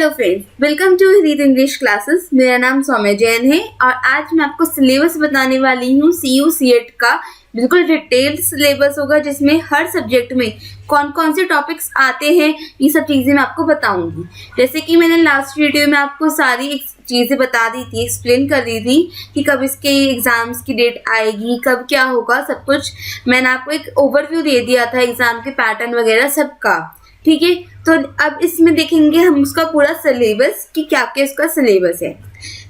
Hello friends, welcome to read English classes. मेरा नाम सौम्य जैन है और आज मैं आपको सिलेबस बताने वाली हूँ। CU CET का बिल्कुल डिटेल्ड सिलेबस होगा जिसमें हर सब्जेक्ट में कौन कौन से टॉपिक्स आते हैं ये सब चीज़ें मैं आपको बताऊंगी। जैसे कि मैंने लास्ट वीडियो में आपको सारी चीज़ें बता दी थी, एक्सप्लेन कर दी थी कि कब इसके एग्ज़ाम्स की डेट आएगी, कब क्या होगा, सब कुछ मैंने आपको एक ओवरव्यू दे दिया था एग्ज़ाम के पैटर्न वगैरह सबका। ठीक है, तो अब इसमें देखेंगे हम उसका पूरा सिलेबस कि क्या क्या इसका सिलेबस है।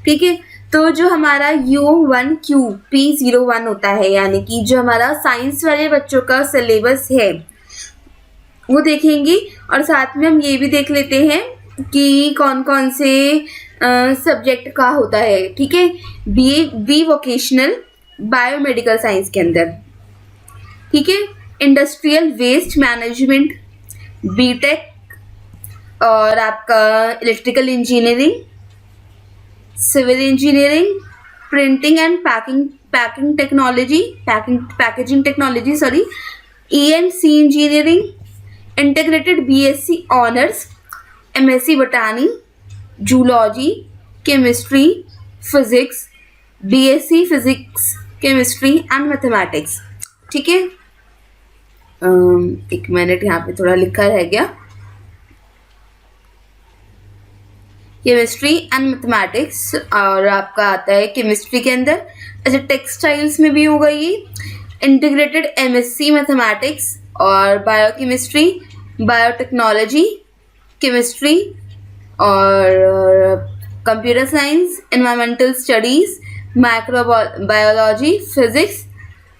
ठीक है, तो जो हमारा U1QP01 होता है, यानी कि जो हमारा साइंस वाले बच्चों का सिलेबस है वो देखेंगे, और साथ में हम ये भी देख लेते हैं कि कौन कौन से सब्जेक्ट का होता है। ठीक है, बी वोकेशनल बायोमेडिकल साइंस के अंदर, ठीक है, इंडस्ट्रियल वेस्ट मैनेजमेंट बीटेक, और आपका electrical engineering, civil engineering, printing and packing technology sorry, ENC engineering, integrated BSc honours, MSc botany, zoology, chemistry, physics, BSc physics, chemistry and mathematics. ठीक है, एक minute, यहाँ पे थोड़ा लिखा रह गया, केमिस्ट्री एंड मैथमेटिक्स। और आपका आता है केमिस्ट्री के अंदर, अच्छा टेक्सटाइल्स में भी होगा ये, इंटीग्रेटेड MSc मैथमेटिक्स और बायोकेमिस्ट्री, बायोटेक्नोलॉजी, केमिस्ट्री और computer science, environmental studies, microbiology, physics,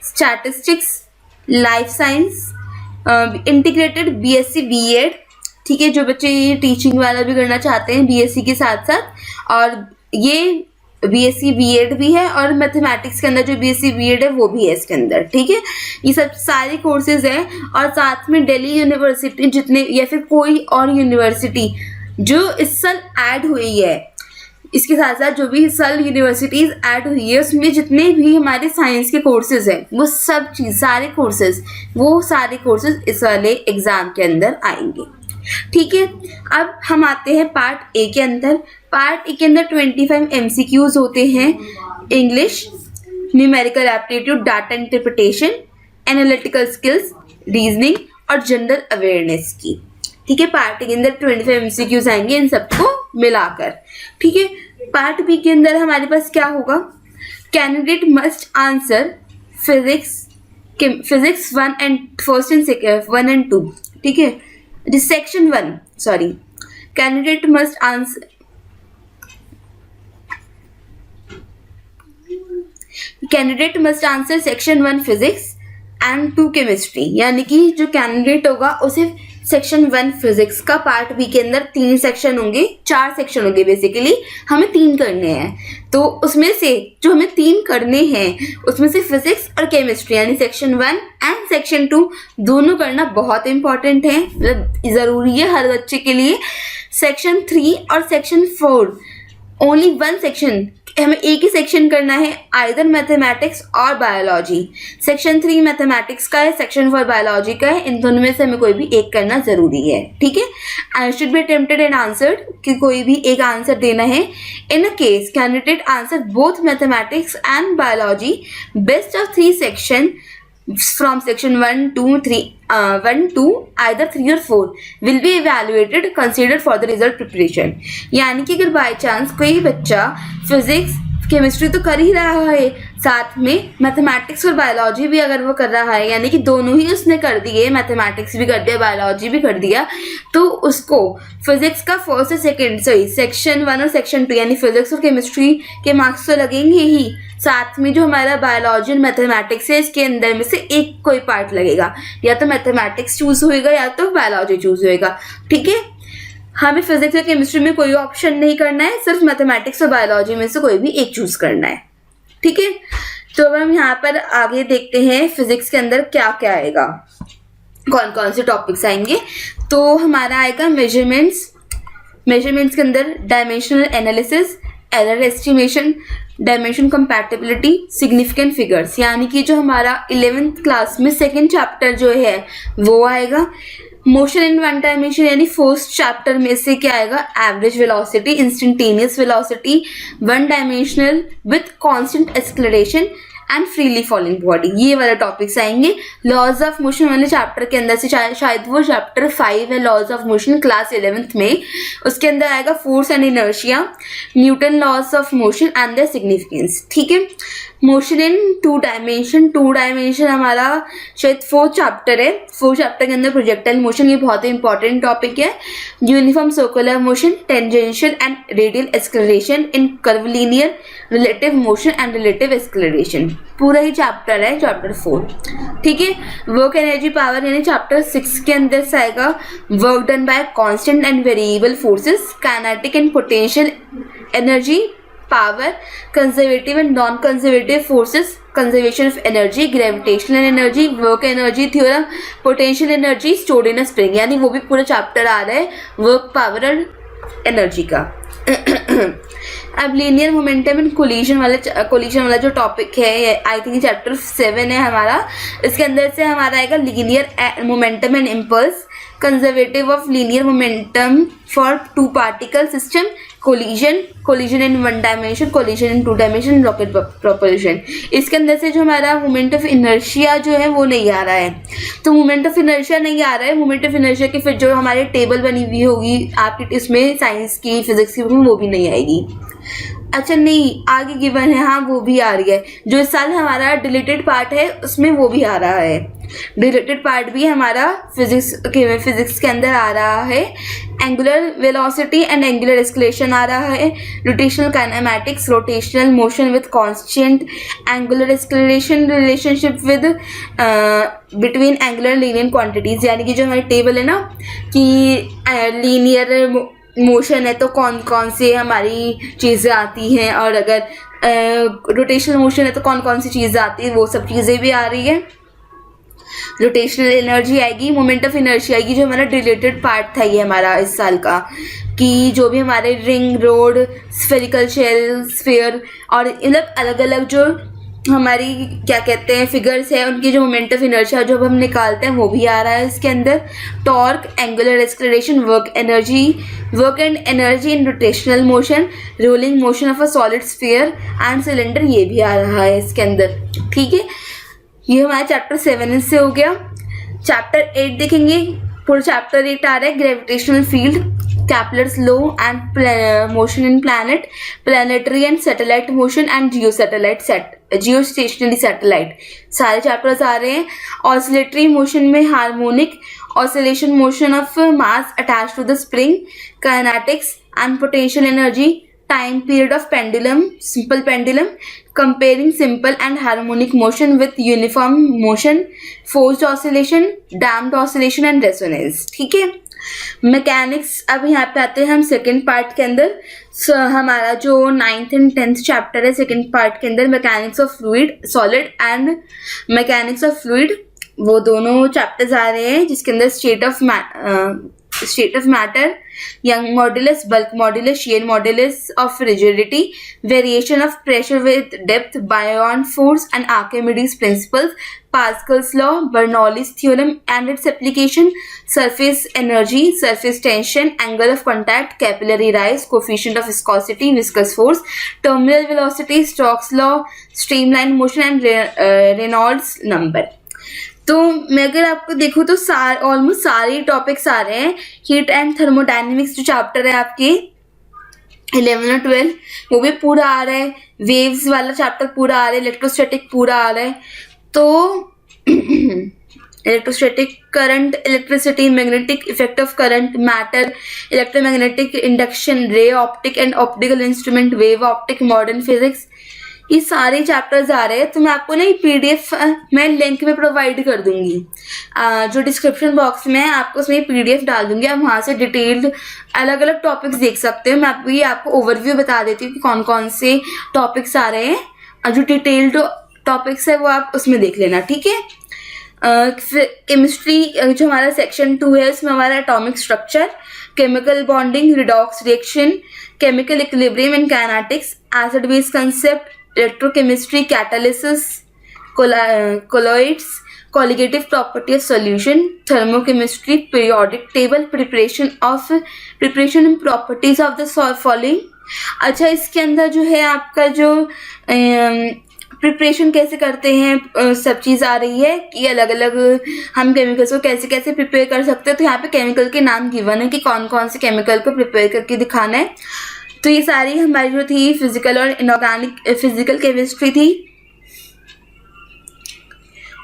statistics, life science, integrated BSc B.Ed। ठीक है, जो बच्चे ये टीचिंग वाला भी करना चाहते हैं BSc के साथ साथ, और ये BSc B.Ed भी है, और मैथमेटिक्स के अंदर जो BSc B.Ed है वो भी है इसके अंदर। ठीक है, ये सब सारे कोर्सेज हैं, और साथ में दिल्ली यूनिवर्सिटी जितने या फिर कोई और यूनिवर्सिटी जो इस साल ऐड हुई है, इसके साथ साथ जो भी इस साल यूनिवर्सिटीज़ ऐड हुई है उसमें जितने भी हमारे साइंस के कोर्सेज हैं वो सब चीज़ सारे कोर्सेज इस वाले एग्ज़ाम के अंदर आएंगे। ठीक है, अब हम आते हैं पार्ट ए के अंदर। पार्ट ए के अंदर 25 MCQs होते हैं, English, numerical aptitude, data interpretation, analytical skills, reasoning और जनरल अवेयरनेस की। ठीक है, पार्ट ए के अंदर 25 MCQs आएंगे इन सबको मिलाकर। ठीक है, पार्ट बी के अंदर हमारे पास क्या होगा, candidate must answer physics 1 and 2। ठीक है, section 1 sorry, candidate must answer section 1 physics and 2 chemistry, यानी कि जो कैंडिडेट होगा उसे सेक्शन 1 फिजिक्स का पार्ट बी के अंदर 4 सेक्शन होंगे बेसिकली, हमें 3 करने हैं। तो उसमें से जो हमें 3 करने हैं उसमें से फिजिक्स और केमिस्ट्री यानी सेक्शन 1 एंड सेक्शन 2 दोनों करना बहुत इंपॉर्टेंट है, मतलब ज़रूरी है हर बच्चे के लिए। सेक्शन 3 और सेक्शन 4 ओनली 1 सेक्शन, हमें एक ही सेक्शन करना है, आइदर मैथमेटिक्स और बायोलॉजी। सेक्शन 3 मैथमेटिक्स का है, सेक्शन 4 बायोलॉजी का है, इन दोनों में से हमें कोई भी एक करना जरूरी है। ठीक है, I should be attempted and answered, कि कोई भी एक आंसर देना है। In a case candidate answer both mathematics and biology, best of 3 section from section 1 2 either 3 or 4 will be evaluated considered for the result preparation। यानी कि अगर by chance कोई बच्चा फिजिक्स केमिस्ट्री तो कर ही रहा है, साथ में मैथमेटिक्स और बायोलॉजी भी अगर वो कर रहा है, यानी कि दोनों ही उसने कर दिए, मैथमेटिक्स भी कर दिया बायोलॉजी भी कर दिया, तो उसको फिजिक्स का फर्स्ट और सेकेंड सेक्शन 1 और सेक्शन 2 यानी फिजिक्स और केमिस्ट्री के मार्क्स तो लगेंगे ही, साथ में जो हमारा बायोलॉजी और मैथमेटिक्स है इसके अंदर में से एक कोई पार्ट लगेगा, या तो मैथमेटिक्स चूज होएगा या तो बायोलॉजी चूज होएगा। ठीक है, हमें फिजिक्स और केमिस्ट्री में कोई ऑप्शन नहीं करना है, सिर्फ मैथमेटिक्स और बायोलॉजी में से कोई भी एक चूज करना है। ठीक है, तो अब हम यहाँ पर आगे देखते हैं फिजिक्स के अंदर क्या क्या आएगा, कौन कौन से टॉपिक्स आएंगे। तो हमारा आएगा मेजरमेंट्स के अंदर dimensional analysis, error estimation, dimension compatibility, significant figures, यानी कि जो हमारा 11th क्लास में सेकेंड चैप्टर जो है वो आएगा। मोशन इन वन डायमेंशन यानी फर्स्ट चैप्टर में से क्या आएगा, average velocity, instantaneous velocity, one dimensional with constant acceleration and freely falling body, ये वाले टॉपिक्स आएंगे लॉज ऑफ मोशन वाले चैप्टर के अंदर से। शायद वो चैप्टर 5 है laws of motion class 11th में, उसके अंदर आएगा force and inertia, Newton laws of motion and their significance. ठीक है, मोशन इन टू डायमेंशन हमारा शायद 4th चैप्टर है। 4th चैप्टर के अंदर प्रोजेक्टाइल मोशन, ये बहुत ही इंपॉर्टेंट टॉपिक है। Uniform circular motion, tangential and radial acceleration in curvilinear, relative motion and relative acceleration, पूरा ही चैप्टर है चैप्टर 4। ठीक है, वर्क एनर्जी पावर यानी चैप्टर 6 के अंदर से आएगा work done by constant and variable forces, kinetic and potential energy, power, conservative and non conservative forces, conservation of energy, gravitational energy, work energy theorem, potential energy stored in a spring, यानी वो भी पूरा chapter आ रहा है work, power और energy का। अब linear momentum and collision वाला जो टॉपिक है, आई थिंक चैप्टर 7 है हमारा। इसके अंदर से हमारा आएगा linear momentum and impulse, conservative of linear momentum for two particle system, collision in one dimension, collision in two dimension, rocket propulsion. इसके अंदर से जो हमारा मोमेंट ऑफ इनर्शिया जो है वो नहीं आ रहा है, तो मोमेंट ऑफ इनर्शिया नहीं आ रहा है। मोमेंट ऑफ इनर्शिया की फिर जो हमारी टेबल बनी हुई होगी आपकी इसमें साइंस की, फिजिक्स की, वो भी नहीं आएगी। अच्छा नहीं, आगे गिवन है, हाँ वो भी आ रही है। जो इस साल हमारा डिलीटेड पार्ट है उसमें वो भी आ रहा है, डिलीटेड पार्ट भी हमारा फिजिक्स के अंदर आ रहा है। Angular velocity and angular acceleration आ रहा है, rotational kinematics, rotational motion with constant angular acceleration, relationship with between angular linear quantities, यानी कि जो हमारी टेबल है ना कि लीनियर मोशन है तो कौन कौन सी हमारी चीज़ें आती हैं, और अगर रोटेशनल मोशन है तो कौन कौन सी चीज़ें आती है, वो सब चीज़ें भी आ रही है। रोटेशनल एनर्जी आएगी, मोमेंट ऑफ इनर्शिया आएगी, जो हमारा रिलेटेड पार्ट था ये हमारा इस साल का, कि जो भी हमारे ring, road, spherical shell, sphere और मतलब अलग अलग जो हमारी क्या कहते हैं फिगर्स है, उनकी जो मोमेंट ऑफ इनर्शिया जो हम निकालते हैं वो भी आ रहा है इसके अंदर। Torque, angular acceleration, work and energy in rotational motion, rolling motion of a solid sphere and cylinder, ये भी आ रहा है इसके अंदर। ठीक है, ये हमारा चैप्टर 7 से हो गया। चैप्टर 8 देखेंगे, पूरा चैप्टर 8 आ रहा है gravitational field, Kepler's law and motion in planet, planetary and satellite motion and geostationary satellite, सारे चैप्टर्स आ रहे हैं। ऑसिलेटरी मोशन में harmonic oscillation motion of mass attach to the spring, kinetics and potential energy, time period of pendulum, simple pendulum, comparing simple and harmonic motion with uniform motion, forced oscillation, damped oscillation and resonance. ठीक है, mechanics. अब यहाँ पे आते हैं हम second part के अंदर। हमारा जो 9th एंड 10th चैप्टर है सेकंड पार्ट के अंदर, mechanics of fluid solid and mechanics of fluid, वो दोनों चैप्टर्स आ रहे हैं, जिसके अंदर state of matter, Young modulus, bulk modulus, shear modulus of rigidity, variation of pressure with depth, buoyant force and Archimedes principles, Pascal's law, Bernoulli's theorem and its application, surface energy, surface tension, angle of contact, capillary rise, coefficient of viscosity, viscous force, terminal velocity, Stokes law, streamline motion and Reynolds number। तो मैं अगर आपको देखूँ तो almost सारे topics आ रहे हैं। Heat and thermodynamics जो चैप्टर है आपके 11 और 12 वो भी पूरा आ रहा है, वेव्स वाला चैप्टर पूरा आ रहा है, इलेक्ट्रोस्टैटिक पूरा आ रहा है। तो electrostatic current, electricity, magnetic effect of current, matter, electromagnetic induction, ray optic and optical instrument, wave optic, modern physics, ये सारे चैप्टर्स आ रहे हैं। तो मैं आपको ना PDF मैं लिंक में प्रोवाइड कर दूंगी, जो डिस्क्रिप्शन बॉक्स में आपको उसमें PDF डाल दूंगी, आप वहाँ से डिटेल्ड अलग अलग टॉपिक्स देख सकते हो। मैं आपको ओवरव्यू बता देती हूँ कि कौन कौन से टॉपिक्स आ रहे हैं, और जो डिटेल्ड टॉपिक्स है वो आप उसमें देख लेना। ठीक है, केमिस्ट्री जो हमारा सेक्शन 2 है उसमें हमारा atomic structure, chemical bonding, redox reaction, chemical equilibrium and kinetics, acid base concept, electrochemistry, catalysis, colloids, colligative property of solution, thermochemistry, periodic table, preparation and properties of the following. अच्छा, इसके अंदर जो है आपका जो प्रिपरेशन कैसे करते हैं सब चीज़ आ रही है कि अलग अलग हम केमिकल्स को कैसे कैसे प्रिपेयर कर सकते हैं। तो यहाँ पे केमिकल के नाम गिवन है कि कौन कौन से केमिकल को प्रिपेयर करके दिखाना है। तो ये सारी हमारी जो थी फिजिकल और इनऑर्गेनिक, फिजिकल केमिस्ट्री थी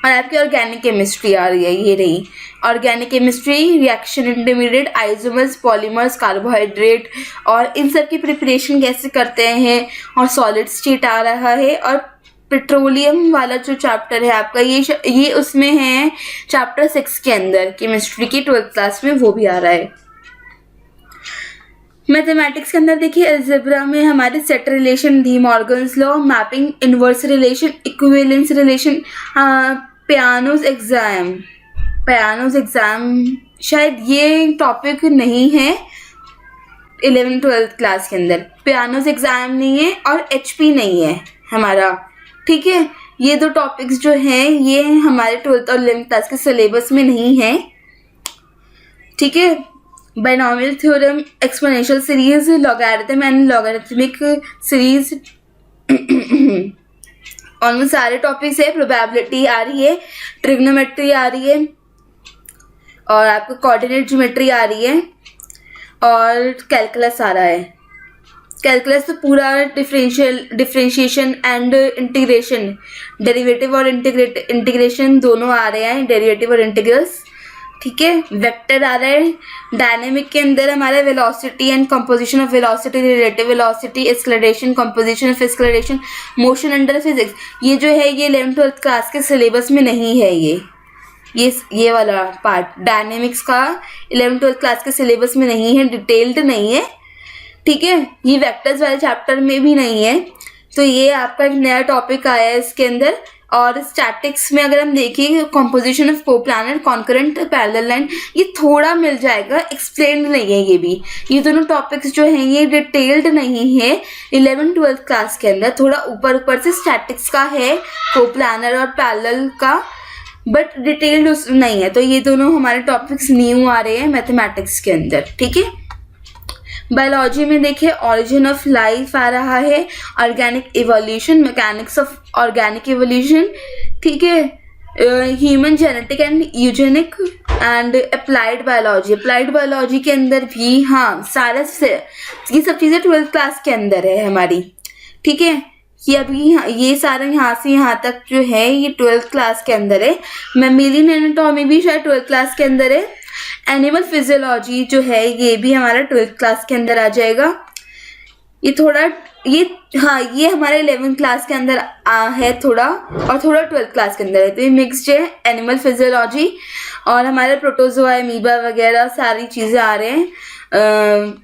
और आपकी ऑर्गेनिक केमिस्ट्री आ रही है, ये रही organic chemistry, reaction intermediate, isomers, polymers, carbohydrate और इन सब की प्रिपरेशन कैसे करते हैं, और सॉलिड स्टेट आ रहा है। और पेट्रोलियम वाला जो चैप्टर है आपका ये उसमें है चैप्टर 6 के अंदर केमिस्ट्री की 12th क्लास में, वो भी आ रहा है। मैथमेटिक्स के अंदर देखिए अलजेब्रा में हमारे set relation, D Morgan's law, mapping, inverse relation, equivalence relation, pianos exam शायद ये टॉपिक नहीं है 11th-12th क्लास के अंदर। पियानोज एग्जाम नहीं है और HP नहीं है हमारा, ठीक है। ये दो टॉपिक्स जो हैं ये हमारे 12th और 11th क्लास के सिलेबस में नहीं है, ठीक है। Binomial theorem, exponential series, logarithm and logarithmic series, almost सारे टॉपिक्स है। प्रोबेबिलिटी आ रही है, ट्रिग्नोमेट्री आ रही है और आपको कोऑर्डिनेट ज्योमेट्री आ रही है और कैलकुलस आ रहा है। कैलकुलस तो पूरा डिफरेंशिएशन एंड इंटीग्रेशन, डेरिवेटिव और इंटीग्रेशन दोनों आ रहे हैं, डेरिवेटिव और इंटीग्रल्स, ठीक है। वेक्टर आ रहा है। डायनेमिक के अंदर हमारा velocity and composition of velocity, relative velocity, acceleration, composition of acceleration, motion under physics, ये जो है ये 11th-12th क्लास के सिलेबस में नहीं है। ये वाला पार्ट डायनेमिक्स का 11th-12th क्लास के सिलेबस में नहीं है, डिटेल्ड नहीं है, ठीक है। ये वेक्टर्स वाले चैप्टर में भी नहीं है। तो ये आपका एक नया टॉपिक आया है इसके अंदर। और स्टैटिक्स में अगर हम देखें composition of coplanar, concurrent, parallel line, ये थोड़ा मिल जाएगा, एक्सप्लेन्ड नहीं है ये भी। ये दोनों टॉपिक्स जो हैं ये डिटेल्ड नहीं है 11th-12th क्लास के अंदर, थोड़ा ऊपर से स्टैटिक्स का है, कोप्लानर और पैरेलल का, बट डिटेल्ड नहीं है। तो ये दोनों हमारे टॉपिक्स न्यू आ रहे हैं मैथमेटिक्स के अंदर, ठीक है। बायोलॉजी में देखिए ओरिजिन ऑफ लाइफ आ रहा है, organic evolution, mechanics of organic evolution, ठीक है। Human genetic and eugenic and applied biology. Applied biology के अंदर भी हाँ सारा ये सब चीज़ें 12th क्लास के अंदर है हमारी, ठीक है। ये अभी ये सारा यहाँ से यहाँ तक जो है ये 12th क्लास के अंदर है। मैमेलियन एनाटॉमी भी शायद 12th क्लास के अंदर है। एनिमल फिजियोलॉजी जो है ये भी हमारा 12th क्लास के अंदर आ जाएगा। ये ये हमारे 11th क्लास के अंदर है थोड़ा, और थोड़ा 12th क्लास के अंदर है। तो ये मिक्सड है एनिमल फिजियोलॉजी, और हमारे प्रोटोजोआ, अमीबा वगैरह सारी चीज़ें आ रहे हैं।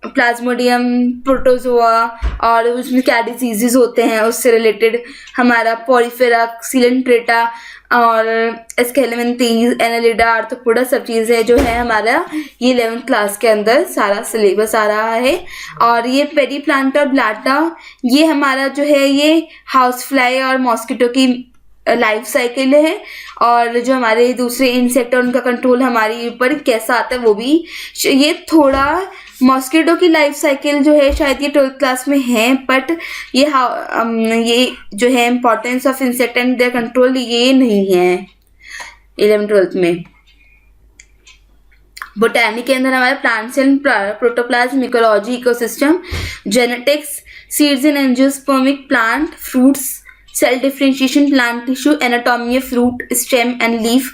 प्लाज्मोडियम, प्रोटोजोआ और उसमें क्या डिजीजेस होते हैं उससे रिलेटेड हमारा पोरिफेरा, सिलेंट्रेटा और एस्केलेमेंथीज, एनालिडा, आर्थ्रोपोडा सब चीज़ें जो है हमारा ये 11th क्लास के अंदर सारा सिलेबस आ रहा है। और ये पेरी प्लांट और ब्लाटा ये हमारा जो है ये हाउस फ्लाई और मॉस्किटो की लाइफ साइकिल है, और जो हमारे दूसरे इंसेक्ट और उनका कंट्रोल हमारे ऊपर कैसा आता है वो भी। ये थोड़ा मॉस्किटो की लाइफ साइकिल जो है शायद ये 12th क्लास में है, बट ये जो है importance of insect and their control ये नहीं है 11th-12th में। बोटैनी के अंदर हमारे plants and protoplasm, ecology, ecosystem, genetics, seeds and angiospermic plant, fruits, cell differentiation, plant tissue, anatomy of fruit, stem and leaf,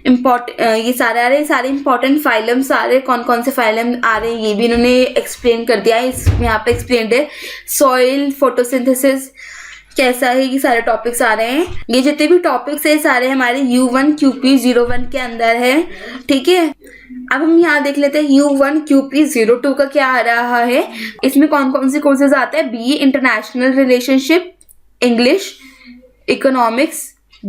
ये सारे आ रहे हैं। सारे इंपॉर्टेंट फाइलम्स आ रहे हैं, कौन कौन से फाइलम आ रहे हैं ये भी इन्होंने एक्सप्लेन कर दिया है, इसमें यहाँ पे एक्सप्लेन्ड है। सॉइल, फोटोसिंथेसिस कैसा है, ये सारे टॉपिक्स आ रहे हैं। ये जितने भी टॉपिक्स है सारे हमारे U1 QP01 के अंदर है, ठीक है। अब हम यहाँ देख लेते हैं U1 QP02 का क्या आ रहा है। इसमें कौन कौन से कोर्सेज आते हैं। BA international relationship, English, economics,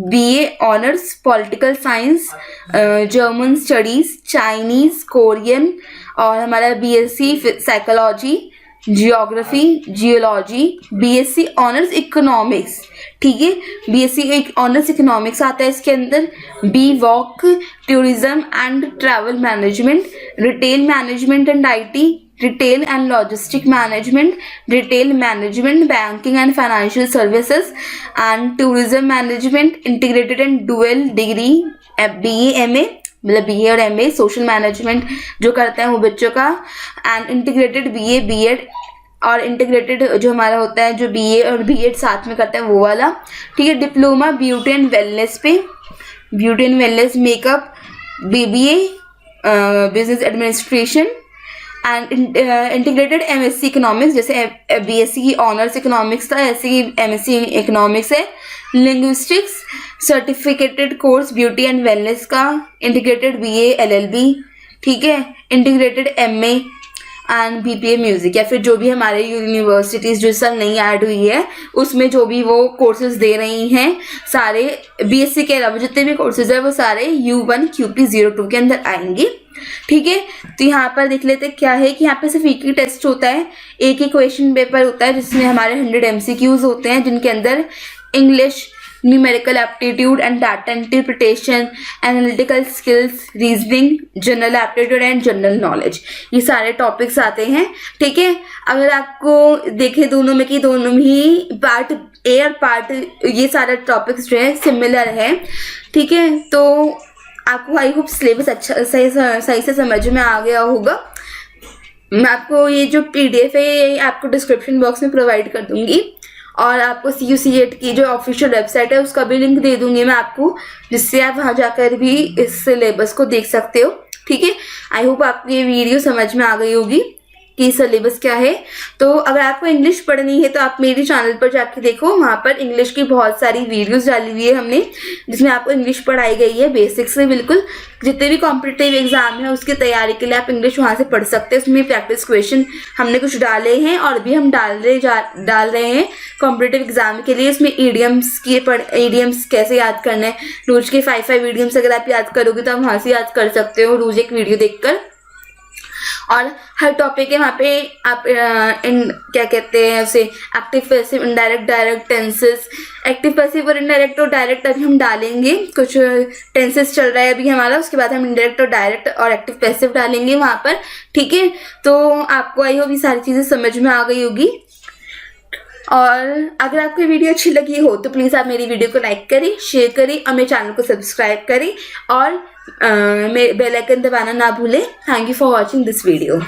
BA honours, political science, German studies, Chinese, Korean, और हमारा BSc psychology, geography, geology, BSc honours economics, ठीक है, बीएससी ऑनर्स इकोनॉमिक्स आता है इसके अंदर, B Voc tourism and travel management, retail management and IT, retail and logistic management, retail management, banking and financial services and tourism management, integrated and dual degree BA MA, मतलब BA और MA, social management जो करते हैं वो बच्चों का, and integrated BA BEd, और integrated जो हमारा होता है जो बीए और बीएड साथ में करते हैं वो वाला, ठीक है। डिप्लोमा ब्यूटी एंड वेलनेस पे, beauty and wellness makeup, BBA business administration and integrated MSc economics, जैसे बीएससी की ऑनर्स इकोनॉमिक्स था ऐसे ही एमएससी इकोनॉमिक्स है। Linguistics certificated course beauty and wellness का, इंटीग्रेटेड बीए एलएलबी, ठीक है, integrated MA and BPA music, या फिर जो भी हमारे यूनिवर्सिटीज़ जो इस साल नई ऐड हुई है उसमें जो भी वो कोर्सेज दे रही हैं सारे बीएससी के अलावा जितने भी कोर्सेज है वो सारे U1 QP02 के अंदर आएंगे, ठीक है। तो यहाँ पर देख लेते क्या है कि यहाँ पे सिर्फ एक ही टेस्ट होता है, एक ही क्वेश्चन पेपर होता है जिसमें हमारे 100 MCQs होते हैं, जिनके अंदर English, numerical aptitude and data interpretation, analytical skills, reasoning, general aptitude and general knowledge, ये सारे टॉपिक्स आते हैं, ठीक है। अगर आपको देखें दोनों में कि दोनों ही पार्ट ए और पार्ट ये सारे टॉपिक्स जो है सिमिलर है, ठीक है। तो आपको आई होप सिलेबस अच्छा सही से समझ में आ गया होगा। मैं आपको ये जो PDF है ये आपको डिस्क्रिप्शन बॉक्स में प्रोवाइड कर दूंगी, और आपको CUCET की जो ऑफिशियल वेबसाइट है उसका भी लिंक दे दूंगी मैं आपको, जिससे आप वहाँ जाकर भी इस सिलेबस को देख सकते हो, ठीक है। आई होप आपको ये वीडियो समझ में आ गई होगी कि सिलेबस क्या है। तो अगर आपको इंग्लिश पढ़नी है तो आप मेरे चैनल पर जाके देखो, वहाँ पर इंग्लिश की बहुत सारी वीडियोस डाली हुई है हमने, जिसमें आपको इंग्लिश पढ़ाई गई है बेसिक से बिल्कुल, जितने भी कॉम्पिटिटिव एग्जाम है उसकी तैयारी के लिए आप इंग्लिश वहाँ से पढ़ सकते हैं। उसमें प्रैक्टिस क्वेश्चन हमने कुछ डाले हैं और भी हम डाल रहे हैं कॉम्पिटिटिव एग्जाम के लिए। इसमें ईडियम्स कैसे याद करना है, रोज के 5 ईडियम्स अगर आप याद करोगे तो आप वहाँ से याद कर सकते हो रोज एक वीडियो देखकर। और हर टॉपिक है वहाँ पे आप क्या कहते हैं उसे, active passive indirect direct tenses, active passive और इनडायरेक्ट और डायरेक्ट अभी हम डालेंगे, कुछ टेंसेस चल रहा है अभी हमारा, उसके बाद हम इनडायरेक्ट और डायरेक्ट और एक्टिव पैसिव डालेंगे वहाँ पर, ठीक है। तो आपको आई होप ये सारी चीज़ें समझ में आ गई होगी। और अगर आपको ये वीडियो अच्छी लगी हो तो प्लीज़ आप मेरी वीडियो को लाइक करें, शेयर करें और मेरे चैनल को सब्सक्राइब करें और मेरे बेल आइकन दबाना ना भूलें। Thank you for watching this video.